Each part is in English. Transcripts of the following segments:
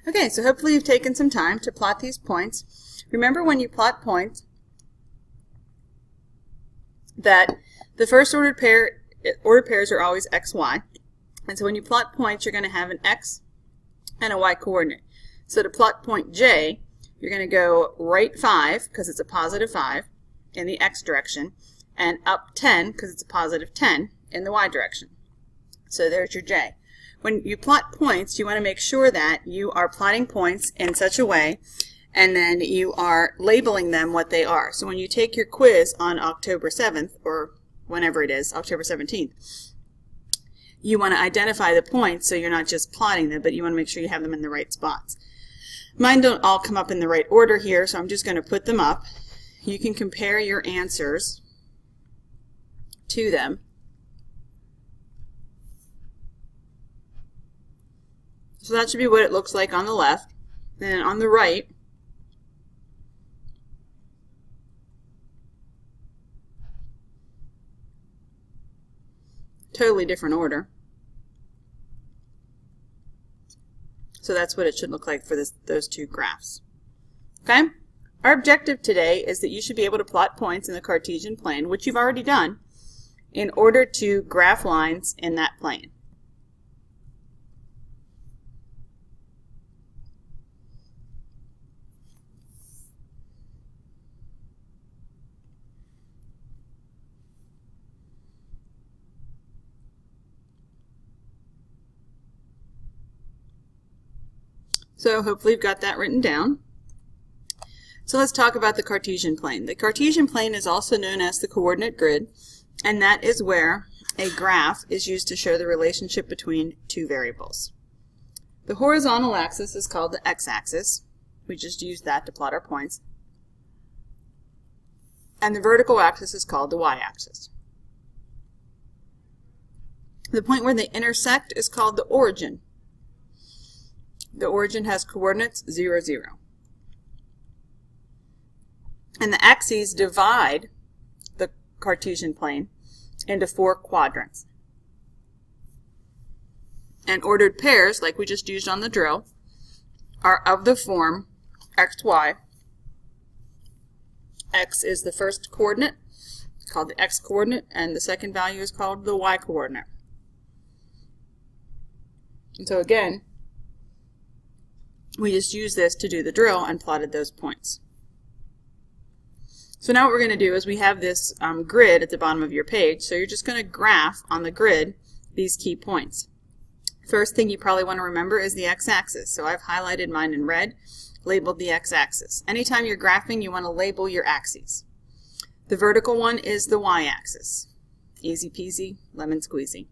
Okay, so hopefully you've taken some time to plot these points. Remember when you plot points that the first ordered pairs are always x, y. And so when you plot points, you're going to have an x and a y coordinate. So to plot point J, you're going to go right 5, because it's a positive 5, in the x direction, and up 10, because it's a positive 10, in the y direction. So there's your J. When you plot points, you want to make sure that you are plotting points in such a way, and then you are labeling them what they are. So when you take your quiz on October 7th, or whenever it is, October 17th, you want to identify the points so you're not just plotting them, but you want to make sure you have them in the right spots. Mine don't all come up in the right order here, so I'm just going to put them up. You can compare your answers to them. So that should be what it looks like on the left. Then on the right, totally different order. So that's what it should look like for those two graphs. Okay? Our objective today is that you should be able to plot points in the Cartesian plane, which you've already done, in order to graph lines in that plane. So hopefully you've got that written down. So let's talk about the Cartesian plane. The Cartesian plane is also known as the coordinate grid, and that is where a graph is used to show the relationship between two variables. The horizontal axis is called the x-axis. We just use that to plot our points. And the vertical axis is called the y-axis. The point where they intersect is called the origin. The origin has coordinates 0, 0. And the axes divide the Cartesian plane into 4 quadrants. And ordered pairs, like we just used on the drill, are of the form x, y. X is the first coordinate, called the x coordinate, and the second value is called the y coordinate. And so again, we just used this to do the drill and plotted those points. So now what we're going to do is we have this grid at the bottom of your page, so you're just going to graph on the grid these key points. First thing you probably want to remember is the x-axis. So I've highlighted mine in red, labeled the x-axis. Anytime you're graphing, you want to label your axes. The vertical one is the y-axis. Easy peasy, lemon squeezy.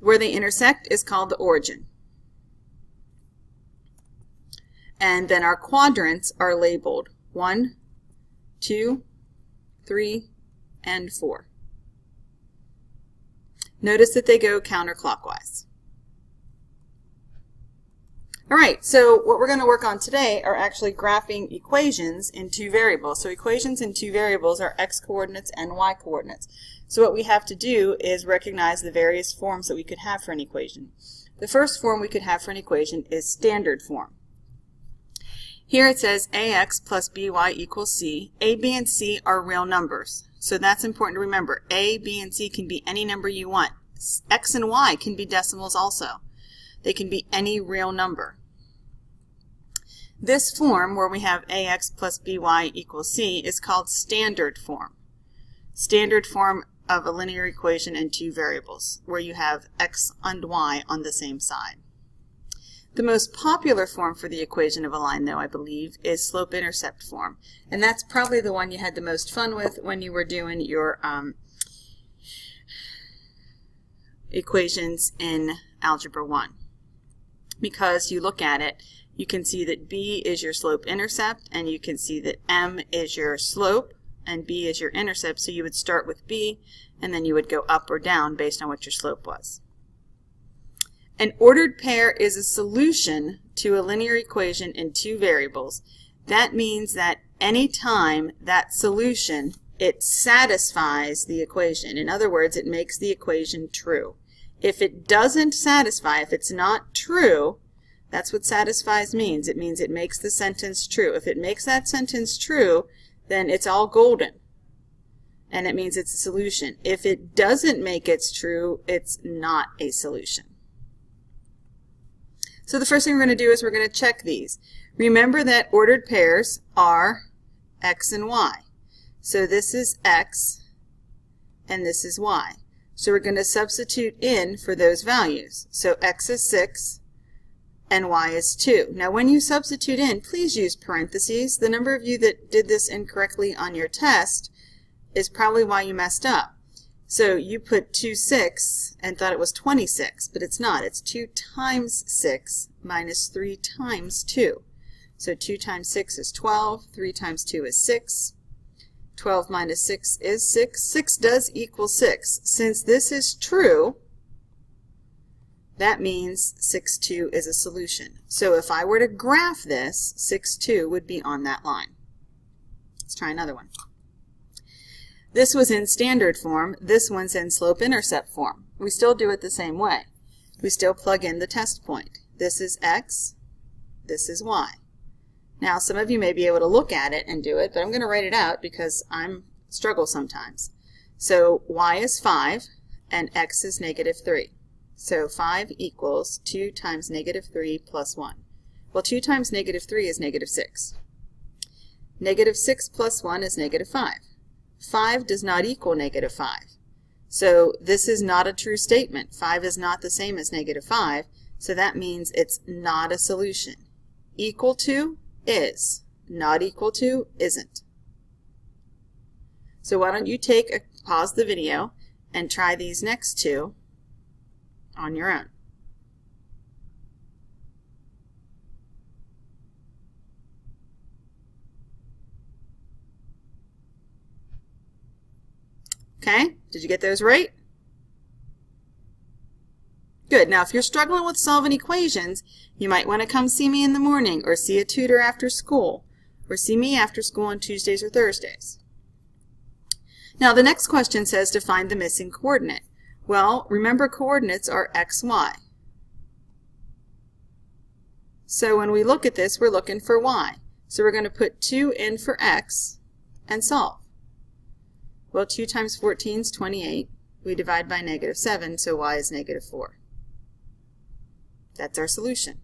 Where they intersect is called the origin. And then our quadrants are labeled 1, 2, 3, and 4. Notice that they go counterclockwise. Alright, so what we're going to work on today are actually graphing equations in two variables. So equations in two variables are x coordinates and y coordinates. So what we have to do is recognize the various forms that we could have for an equation. The first form we could have for an equation is standard form. Here it says ax plus by equals c. A, b, and c are real numbers. So that's important to remember. A, b, and c can be any number you want. X and y can be decimals also. They can be any real number. This form, where we have ax plus by equals c, is called standard form. Standard form of a linear equation in two variables, where you have x and y on the same side. The most popular form for the equation of a line, though, I believe, is slope-intercept form. And that's probably the one you had the most fun with when you were doing your equations in Algebra 1. Because you look at it, you can see that b is your slope-intercept, and you can see that m is your slope, and b is your intercept. So you would start with b, and then you would go up or down based on what your slope was. An ordered pair is a solution to a linear equation in two variables. That means that any time that solution, it satisfies the equation. In other words, it makes the equation true. If it doesn't satisfy, if it's not true, That's what satisfies means. It means it makes the sentence true. If it makes that sentence true, then it's all golden, and it means it's a solution. If it doesn't make it true, it's not a solution. So the first thing we're going to do is we're going to check these. Remember that ordered pairs are x and y. So this is x and this is y. So we're going to substitute in for those values. So x is 6 and y is 2. Now when you substitute in, please use parentheses. The number of you that did this incorrectly on your test is probably why you messed up. So you put 2, 6 and thought it was 26, but it's not. It's 2 times 6 minus 3 times 2. So 2 times 6 is 12, 3 times 2 is 6. 12 minus 6 is 6. 6 does equal 6. Since this is true, that means 6, 2 is a solution. So if I were to graph this, 6, 2 would be on that line. Let's try another one. This was in standard form. This one's in slope-intercept form. We still do it the same way. We still plug in the test point. This is x. This is y. Now, some of you may be able to look at it and do it, but I'm going to write it out because I struggle sometimes. So y is 5 and x is negative 3. So 5 equals 2 times negative 3 plus 1. Well, 2 times negative 3 is negative 6. Negative 6 plus 1 is negative 5. 5 does not equal negative 5. So this is not a true statement. 5 is not the same as negative 5, so that means it's not a solution. Equal to is. Not equal to isn't. So why don't you pause the video and try these next two on your own. Okay, did you get those right? Good. Now if you're struggling with solving equations, you might want to come see me in the morning or see a tutor after school or see me after school on Tuesdays or Thursdays. Now the next question says to find the missing coordinate. Well, remember coordinates are x, y. So when we look at this, we're looking for y. So we're going to put 2 in for x and solve. Well, 2 times 14 is 28. We divide by negative 7, so y is negative 4. That's our solution.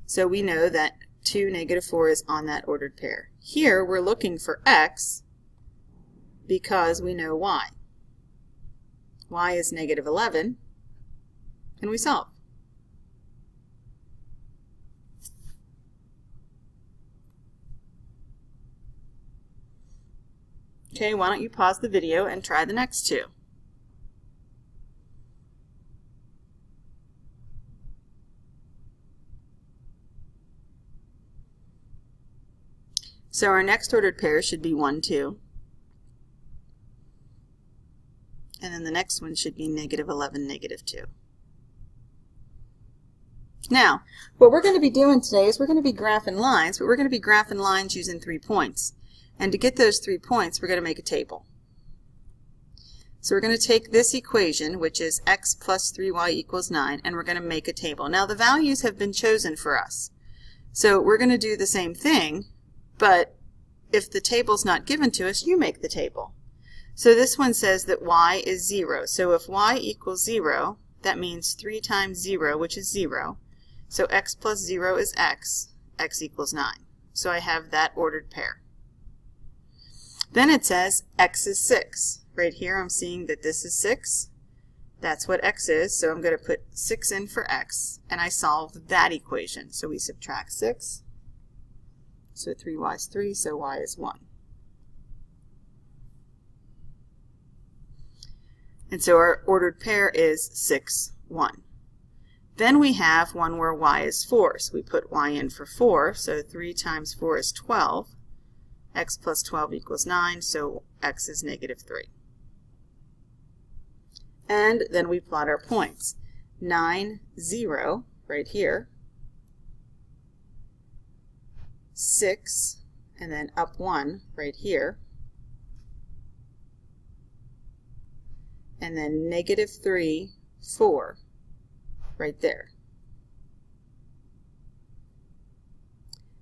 So we know that 2, negative 4 is on that ordered pair. Here we're looking for x because we know y. Y is negative 11, and we solve. Okay, why don't you pause the video and try the next two. So our next ordered pair should be 1, 2. And then the next one should be negative 11, negative 2. Now, what we're going to be doing today is we're going to be graphing lines, but we're going to be graphing lines using 3 points. And to get those 3 points, we're going to make a table. So we're going to take this equation, which is x plus 3y equals 9, and we're going to make a table. Now the values have been chosen for us. So we're going to do the same thing, but if the table's not given to us, you make the table. So this one says that y is 0. So if y equals 0, that means 3 times 0, which is 0. So x plus 0 is x. X equals 9. So I have that ordered pair. Then it says x is 6. Right here I'm seeing that this is 6. That's what x is, so I'm going to put 6 in for x, and I solve that equation. So we subtract 6. So 3y is 3, so y is 1. And so our ordered pair is 6, 1. Then we have one where y is 4, so we put y in for 4, so 3 times 4 is 12. X plus 12 equals 9, so x is negative 3. And then we plot our points. 9, 0, right here. 6, and then up 1, right here. And then negative 3, 4, right there.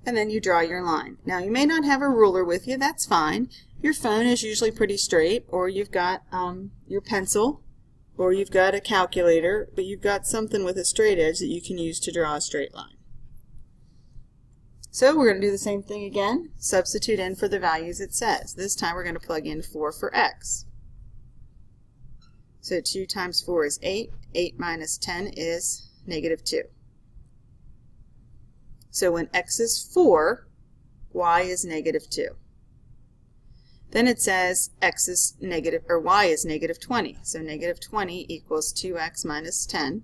and then you draw your line. Now you may not have a ruler with you, that's fine. Your phone is usually pretty straight, or you've got your pencil, or you've got a calculator, but you've got something with a straight edge that you can use to draw a straight line. So we're going to do the same thing again. Substitute in for the values it says. This time we're going to plug in 4 for x. So 2 times 4 is 8. 8 minus 10 is negative 2. So when x is 4, y is negative 2. Then it says x is negative, or y is negative 20. So negative 20 equals 2x minus 10.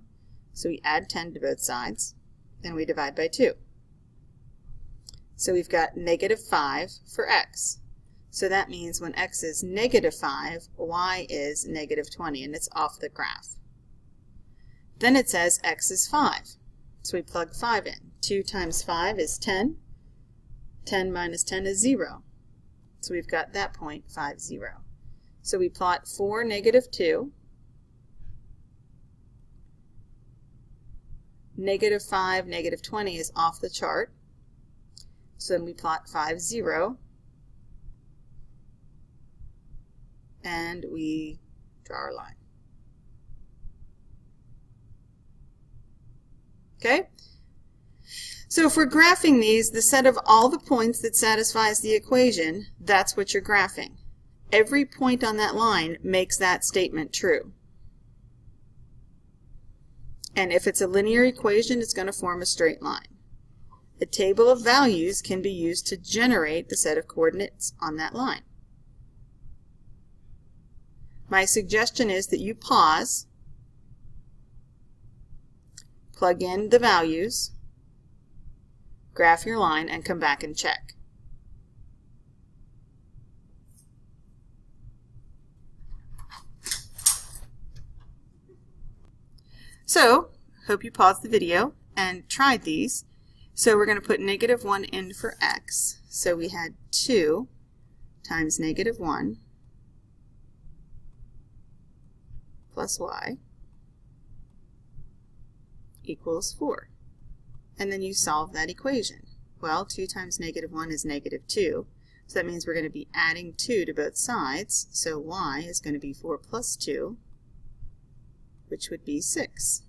So we add 10 to both sides, and we divide by 2. So we've got negative 5 for x. So that means when x is negative 5, y is negative 20, and it's off the graph. Then it says x is 5. So we plug 5 in. 2 times 5 is 10. 10 minus 10 is 0. So we've got that point, 5, 0. So we plot 4, negative 2. Negative 5, negative 20 is off the chart. So then we plot 5, 0. And we draw our line. Okay? So if we're graphing these, the set of all the points that satisfies the equation, that's what you're graphing. Every point on that line makes that statement true. And if it's a linear equation, it's going to form a straight line. A table of values can be used to generate the set of coordinates on that line. My suggestion is that you pause, plug in the values, graph your line, and come back and check. So, hope you paused the video and tried these. So we're going to put negative 1 in for x. So we had 2 times negative 1 plus y equals 4. And then you solve that equation. Well, 2 times negative 1 is negative 2. So that means we're going to be adding 2 to both sides. So y is going to be 4 plus 2, which would be 6.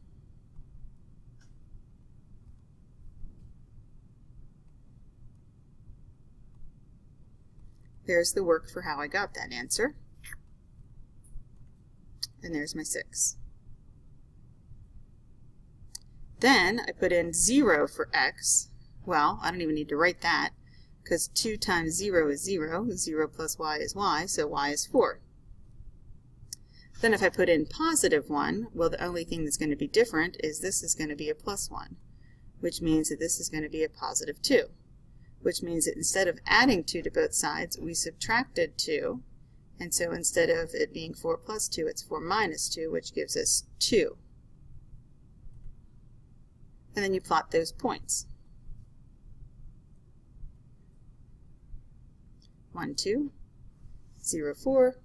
There's the work for how I got that answer. And there's my 6. Then I put in 0 for x. Well, I don't even need to write that, because 2 times 0 is 0. 0 plus y is y, so y is 4. Then if I put in positive 1, well, the only thing that's going to be different is this is going to be a plus 1, which means that this is going to be a positive 2. Which means that instead of adding 2 to both sides, we subtracted 2. And so instead of it being 4 plus 2, it's 4 minus 2, which gives us 2. And then you plot those points. 1, 2, 0, 4,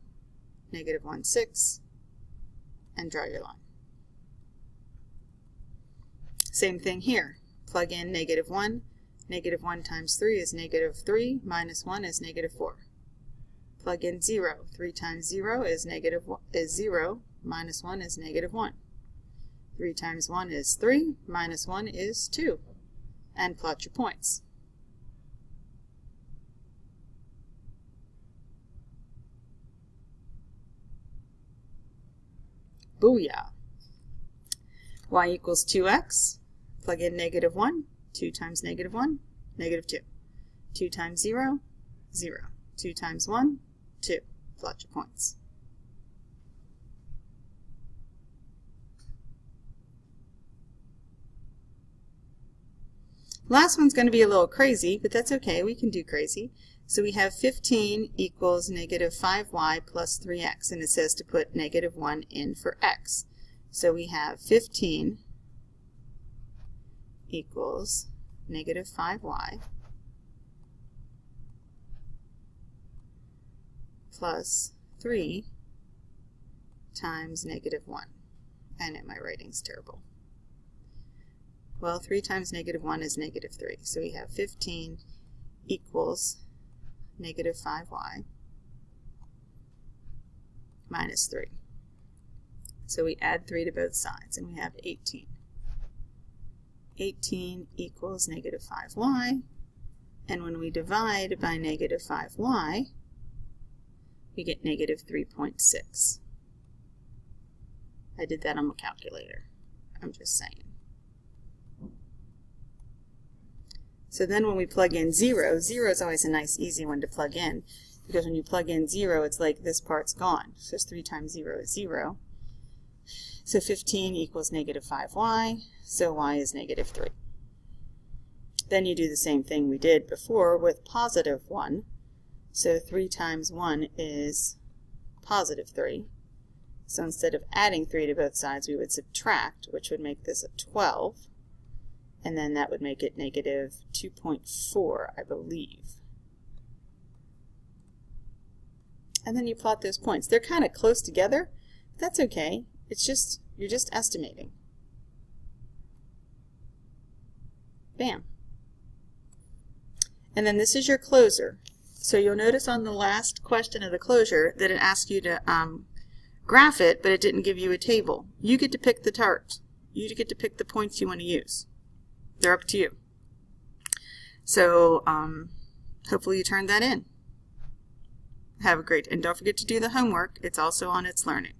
negative 1, 6, and draw your line. Same thing here. Plug in negative 1. Negative 1 times 3 is negative 3, minus 1 is negative 4. Plug in 0. 3 times 0 is 0, minus 1 is negative 1. 3 times 1 is 3, minus 1 is 2. And plot your points. Booyah! Y equals 2x. Plug in negative 1. 2 times negative 1, negative 2. 2 times 0, 0. 2 times 1, 2. Plot your points. Last one's going to be a little crazy, but that's okay. We can do crazy. So we have 15 equals negative 5y plus 3x, and it says to put negative 1 in for x. So we have 15 equals negative 5y plus 3 times negative 1. And my writing's terrible. Well, 3 times negative 1 is negative 3. So we have 15 equals negative 5y minus 3. So we add 3 to both sides, and we have 18. 18 equals negative 5y, and when we divide by negative 5y, we get negative 3.6. I did that on my calculator. I'm just saying. So then when we plug in 0, 0 is always a nice easy one to plug in, because when you plug in 0, it's like this part's gone. So 3 times 0 is 0. So 15 equals negative 5y, so y is negative 3. Then you do the same thing we did before with positive 1. So 3 times 1 is positive 3. So instead of adding 3 to both sides, we would subtract, which would make this a 12. And then that would make it negative 2.4, I believe. And then you plot those points. They're kind of close together, but that's okay. It's just, you're just estimating. Bam. And then this is your closure. So you'll notice on the last question of the closure that it asked you to graph it, but it didn't give you a table. You get to pick the chart. You get to pick the points you want to use. They're up to you. So hopefully you turned that in. Have a great, and don't forget to do the homework. It's also on It's Learning.